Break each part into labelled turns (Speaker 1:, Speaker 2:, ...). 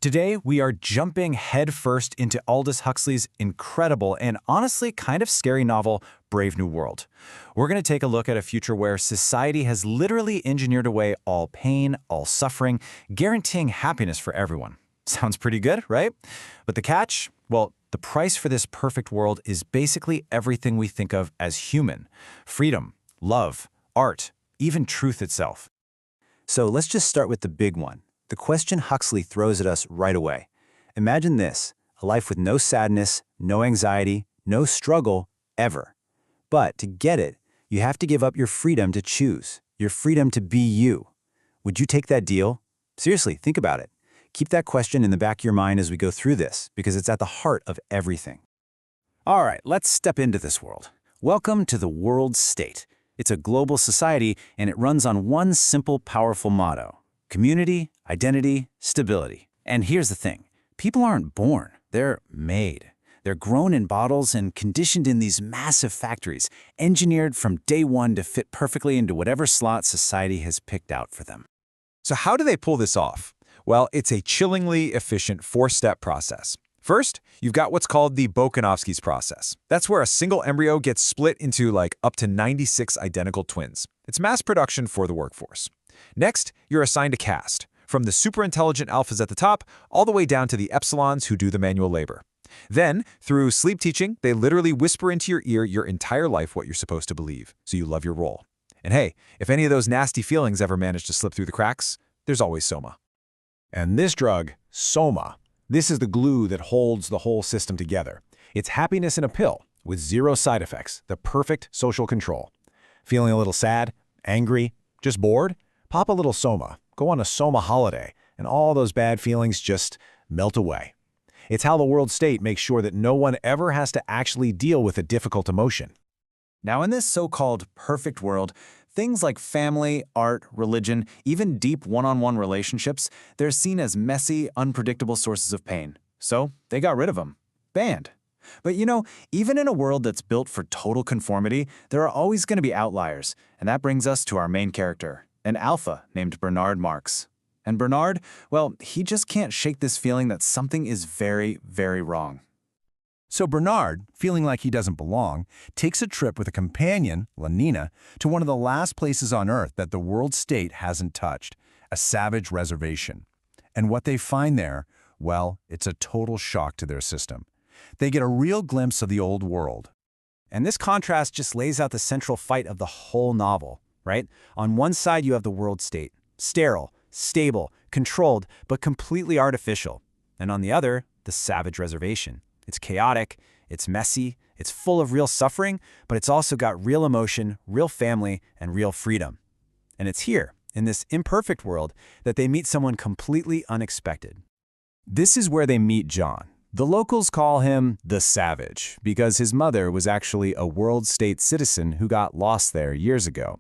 Speaker 1: Today, we are jumping headfirst into Aldous Huxley's incredible and honestly kind of scary novel, Brave New World. We're going to take a look at a future where society has literally engineered away all pain, all suffering, guaranteeing happiness for everyone. Sounds pretty good, right? But the catch? Well, the price for this perfect world is basically everything we think of as human. Freedom, love, art, even truth itself. So let's just start with the big one. The question Huxley throws at us right away. Imagine this, a life with no sadness, no anxiety, no struggle, ever. But to get it, you have to give up your freedom to choose, your freedom to be you. Would you take that deal? Seriously, think about it. Keep that question in the back of your mind as we go through this, because it's at the heart of everything. All right, let's step into this world. Welcome to the world state. It's a global society, and it runs on one simple, powerful motto: community, identity, stability. And here's the thing. People aren't born. They're made. They're grown in bottles and conditioned in these massive factories, engineered from day one to fit perfectly into whatever slot society has picked out for them.
Speaker 2: So how do they pull this off? Well, it's a chillingly efficient four-step process. First, you've got what's called the Bokanovsky's process. That's where a single embryo gets split into up to 96 identical twins. It's mass production for the workforce. Next, you're assigned a caste, from the super-intelligent alphas at the top all the way down to the epsilons who do the manual labor. Then, through sleep teaching, they literally whisper into your ear your entire life what you're supposed to believe, so you love your role. And hey, if any of those nasty feelings ever manage to slip through the cracks, there's always Soma.
Speaker 3: And this drug, Soma, this is the glue that holds the whole system together. It's happiness in a pill with zero side effects, the perfect social control. Feeling a little sad, angry, just bored? Pop a little Soma, go on a Soma holiday, and all those bad feelings just melt away. It's how the world state makes sure that no one ever has to actually deal with a difficult emotion.
Speaker 1: Now, in this so-called perfect world, things like family, art, religion, even deep one-on-one relationships, they're seen as messy, unpredictable sources of pain. So they got rid of them. Banned. But even in a world that's built for total conformity, there are always going to be outliers. And that brings us to our main character, an alpha named Bernard Marx. And Bernard, well, he just can't shake this feeling that something is very, very wrong.
Speaker 3: So Bernard, feeling like he doesn't belong, takes a trip with a companion, Lenina, to one of the last places on Earth that the world state hasn't touched, a savage reservation. And what they find there, well, it's a total shock to their system. They get a real glimpse of the old world.
Speaker 1: And this contrast just lays out the central fight of the whole novel, right? On one side, you have the world state, sterile, stable, controlled, but completely artificial. And on the other, the savage reservation. It's chaotic, it's messy, it's full of real suffering, but it's also got real emotion, real family, and real freedom. And it's here, in this imperfect world, that they meet someone completely unexpected. This is where they meet John. The locals call him the Savage, because his mother was actually a world state citizen who got lost there years ago.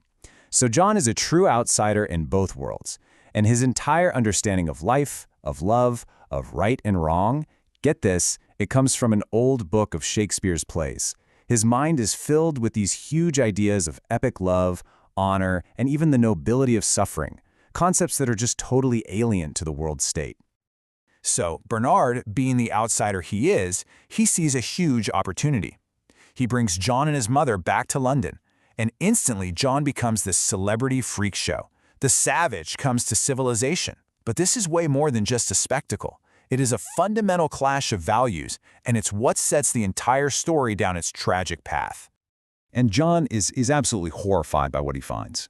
Speaker 1: So John is a true outsider in both worlds, and his entire understanding of life, of love, of right and wrong, get this, it comes from an old book of Shakespeare's plays. His mind is filled with these huge ideas of epic love, honor, and even the nobility of suffering, concepts that are just totally alien to the world state. So Bernard, being the outsider he is, he sees a huge opportunity. He brings John and his mother back to London, and instantly John becomes this celebrity freak show. The Savage comes to civilization. But this is way more than just a spectacle. It is a fundamental clash of values, and it's what sets the entire story down its tragic path.
Speaker 3: And John is absolutely horrified by what he finds.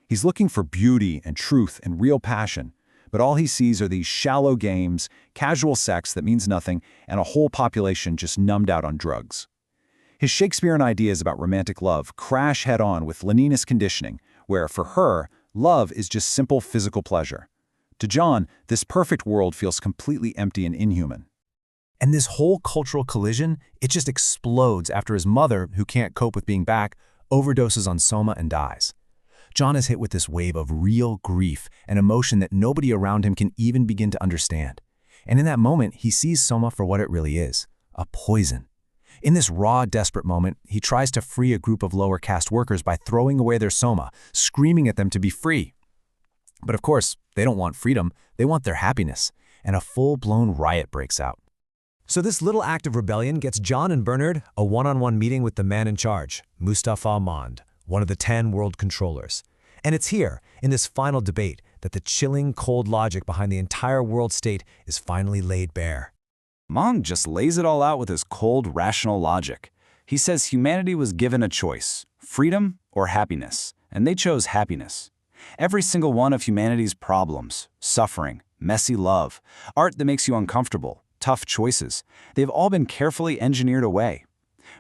Speaker 3: He's looking for beauty and truth and real passion, but all he sees are these shallow games, casual sex that means nothing, and a whole population just numbed out on drugs. His Shakespearean ideas about romantic love crash head-on with Lenina's conditioning, where, for her, love is just simple physical pleasure. To John, this perfect world feels completely empty and inhuman. And this whole cultural collision, it just explodes after his mother, who can't cope with being back, overdoses on Soma and dies. John is hit with this wave of real grief and emotion that nobody around him can even begin to understand. And in that moment, he sees Soma for what it really is, a poison. In this raw, desperate moment, he tries to free a group of lower caste workers by throwing away their Soma, screaming at them to be free. But of course, they don't want freedom, they want their happiness.
Speaker 1: and a full-blown riot breaks out.
Speaker 2: So this little act of rebellion gets John and Bernard a one-on-one meeting with the man in charge, Mustafa Mond, one of the 10 world controllers. And it's here, in this final debate, that the chilling, cold logic behind the entire world state is finally laid bare.
Speaker 1: Mond just lays it all out with his cold, rational logic. He says humanity was given a choice, freedom or happiness, and they chose happiness. Every single one of humanity's problems, suffering, messy love, art that makes you uncomfortable, tough choices, they've all been carefully engineered away.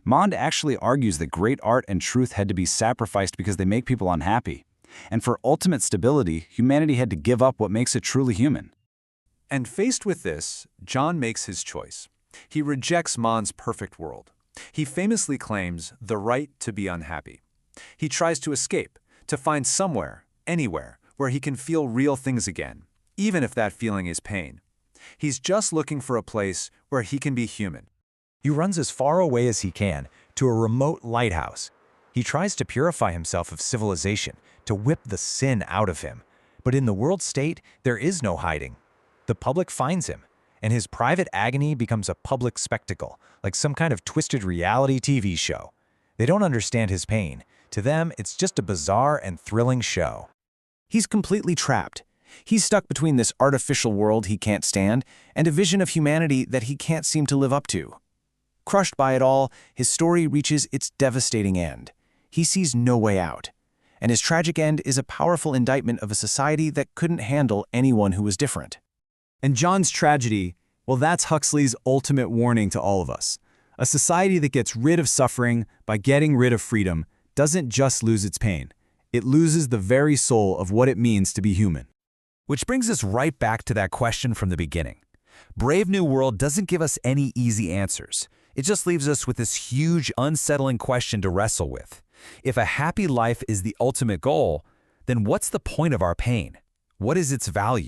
Speaker 1: Mond actually argues that great art and truth had to be sacrificed because they make people unhappy. And for ultimate stability, humanity had to give up what makes it truly human.
Speaker 3: And faced with this, John makes his choice. He rejects Mond's perfect world. He famously claims the right to be unhappy. He tries to escape, to find somewhere, anywhere, where he can feel real things again, even if that feeling is pain. He's just looking for a place where he can be human.
Speaker 2: He runs as far away as he can to a remote lighthouse. He tries to purify himself of civilization, to whip the sin out of him. But in the world state, there is no hiding. The public finds him, and his private agony becomes a public spectacle, like some kind of twisted reality TV show. They don't understand his pain. To them, it's just a bizarre and thrilling show.
Speaker 1: He's completely trapped. He's stuck between this artificial world he can't stand and a vision of humanity that he can't seem to live up to. Crushed by it all, his story reaches its devastating end. He sees no way out. And his tragic end is a powerful indictment of a society that couldn't handle anyone who was different.
Speaker 4: And John's tragedy, well, that's Huxley's ultimate warning to all of us. A society that gets rid of suffering by getting rid of freedom doesn't just lose its pain. It loses the very soul of what it means to be human.
Speaker 2: Which brings us right back to that question from the beginning. Brave New World doesn't give us any easy answers. It just leaves us with this huge, unsettling question to wrestle with. If a happy life is the ultimate goal, then what's the point of our pain? What is its value?